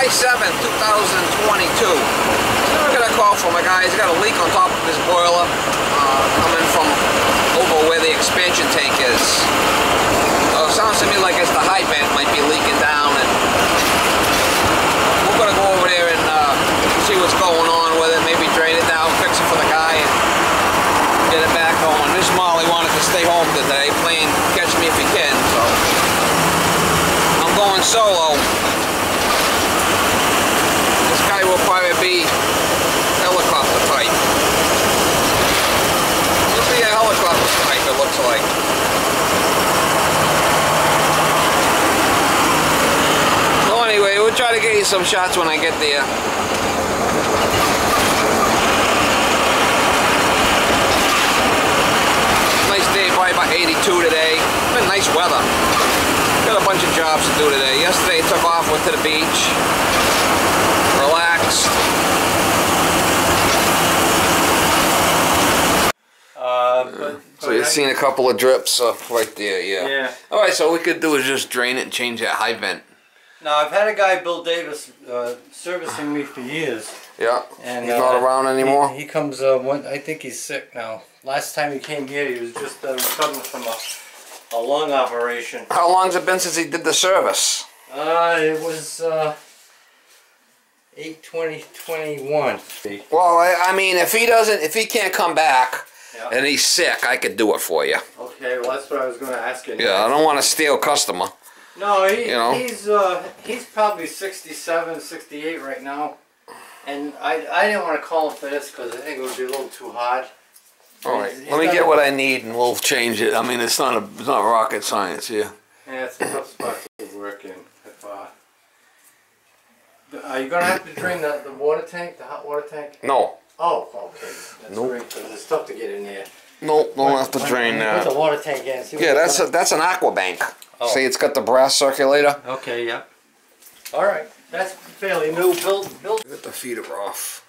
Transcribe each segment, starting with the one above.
July 7th, 2022. So I got a call from a guy. He's got a leak on top of his boiler coming from over where the expansion tank is. So it sounds to me like it's the high vent might be leaking down, and we're going to go over there and see what's going on with it. Maybe drain it down, fix it for the guy, and get it back going. Miss Molly wanted to stay home today, playing Catch Me If You Can, so I'm going solo. This guy will probably be helicopter type. It'll be a helicopter type, it looks like. So anyway, we'll try to get you some shots when I get there. Nice day, probably about 82 today. Been nice weather. Got a bunch of jobs to do today. Yesterday took off, went to the beach, relaxed. So you've seen a couple of drips right there, yeah. Alright, so what we could do is just drain it and change that high vent. Now, I've had a guy, Bill Davis, servicing me for years. Yeah, and he's not around anymore? He comes, I think he's sick now. Last time he came here, he was just recovering from a lung operation. How long's it been since he did the service? It was 8/20/21. Well, I mean, if he can't come back and he's sick, I could do it for you. Okay, well that's what I was going to ask you. Yeah, I don't want to steal customer. No, he's probably 67, 68 right now. And I didn't want to call him for this because I think it would be a little too hard. Alright, let me get what I need and we'll change it. I mean, it's not rocket science here. Yeah, it's a tough spot to work in. Are you going to have to drain the water tank, the hot water tank? No. Oh, okay. That's great because it's tough to get in there. Nope, don't have to drain that. Put the water tank in. Yeah, that's an aqua bank. Oh. See, it's got the brass circulator. Okay, yeah. Alright, that's fairly new. Build. Get the feeder off.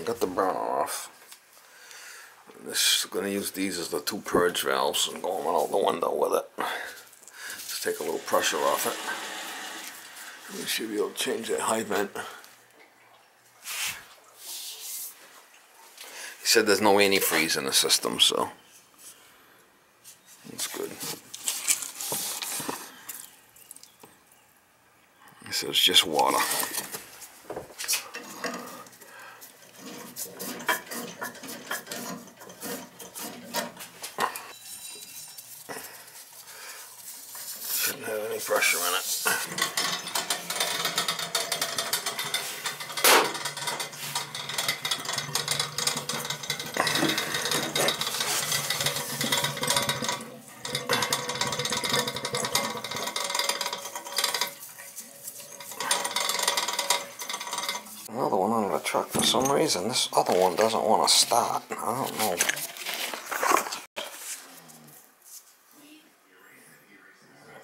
Got the burner off. This going to use these as the two purge valves and go out the window with it. Just take a little pressure off it. We should be able to change that high vent. He said there's no antifreeze in the system, so that's good. He said it's just water. Shouldn't have any pressure in it. Another one under the truck. For some reason, this other one doesn't want to start. I don't know.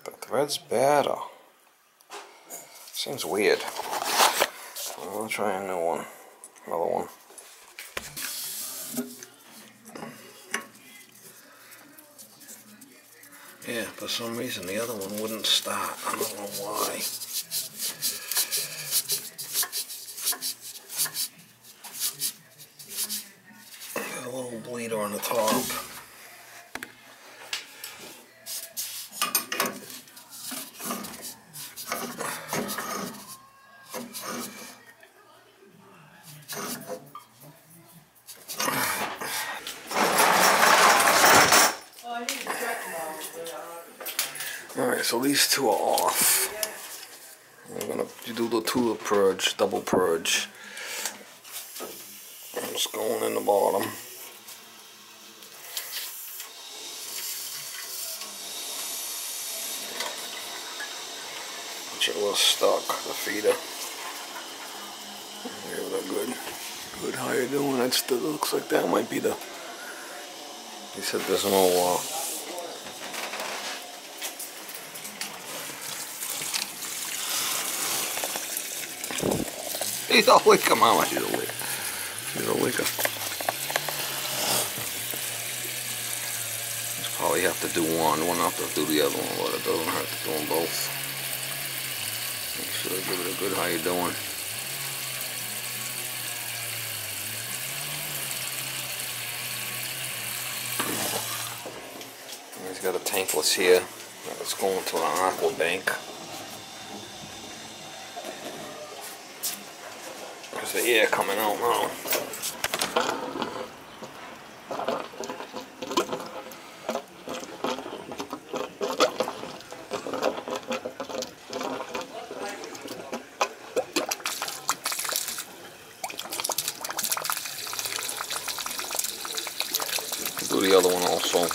The thread's bad, or seems weird. I'll try a new one. Another one. Yeah, for some reason the other one wouldn't start. I don't know why. Got a little bleeder on the top. Alright, so these two are off. I'm gonna do the two purge, double purge. I'm just going in the bottom. Get it a little stuck, the feeder. Give it a good how you doing. That looks like that might be the. He said there's no he's a licker, mama. She's a licker. She's a licker. Just probably have to do one. One have to do the other one, but it doesn't have to do them both. Make So give it a good how you doing. He's got a tankless here that's going to an aqua bank. There's the air coming out now. Do the other one also.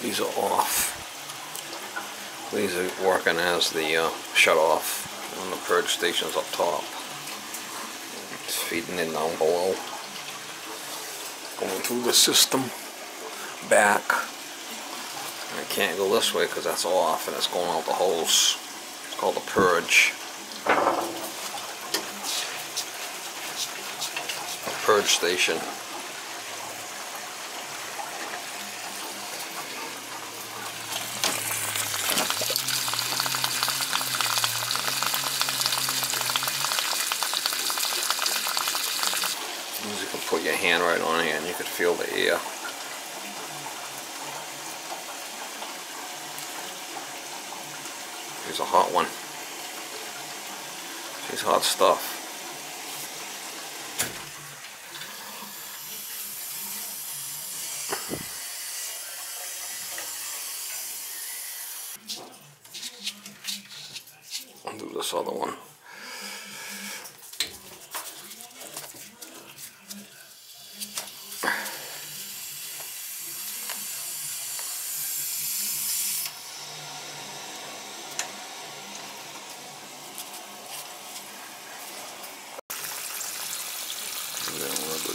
These are off. These are working as the shut off on the purge stations up top. It's feeding in down below. Going through the system, back. And it can't go this way because that's off and it's going out the hose. It's called the purge. A purge station. You can put your hand right on it and you could feel the air. Here's a hot one. She's hot stuff. I'll do this other one.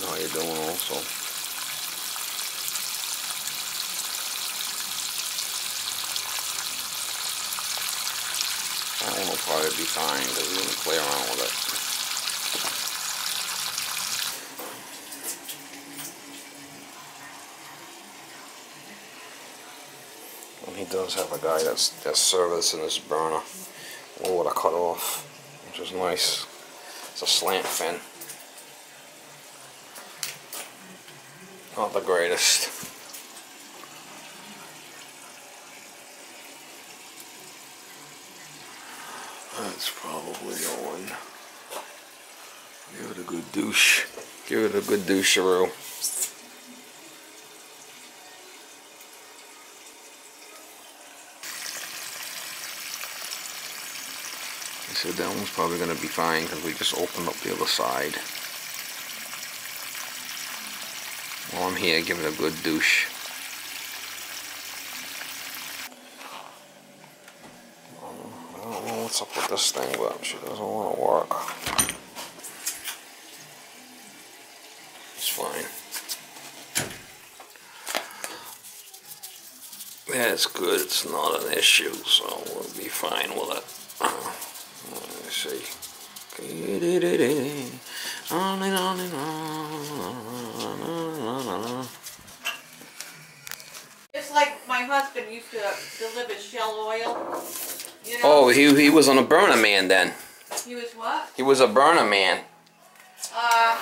How you doing also. That one will probably be fine because we're going to play around with it. And he does have a guy that's servicing this burner with a cut off, which is nice. It's a slant fin. Not the greatest. That's probably going. Give it a good douche. Give it a good doucheroo. I said that one's probably going to be fine because we just opened up the other side. While I'm here, give it a good douche. I don't know what's up with this thing, but she doesn't want to work. It's fine. Yeah, it's good. It's not an issue, so we'll be fine with it. Let me see. It's like my husband used to deliver Shell oil. You know? Oh, he was on a burner man then. He was what? He was a burner man. No,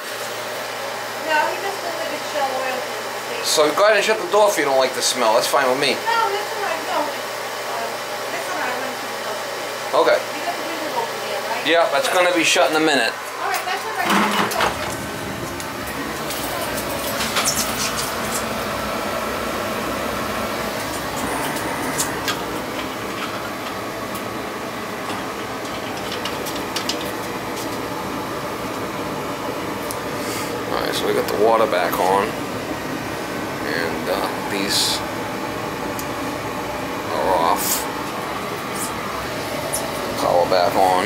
he just delivered Shell oil to the station. So go ahead and shut the door if you don't like the smell. That's fine with me. No, that's all right. No, that's all right. I went to the door. Okay. You got the window open there, right? Yeah, that's going to be shut in a minute. All right, that's all right. we got the water back on, and these are off. Power back on.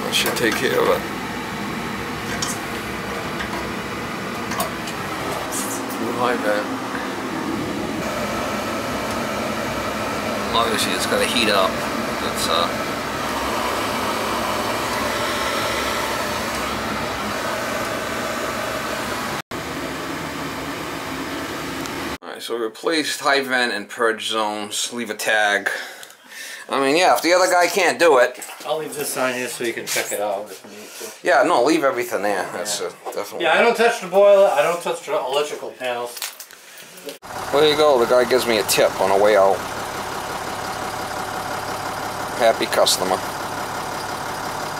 That should take care of it. New hydrant. Obviously, it's got to heat up. It's so replaced high vent and purge zones, leave a tag. I mean, yeah, if the other guy can't do it. I'll leave this on here so you can check it out if you need to. Yeah, no, leave everything there. That's definitely. Yeah, I don't touch the boiler, I don't touch the electrical panels. There you go, the guy gives me a tip on the way out. Happy customer.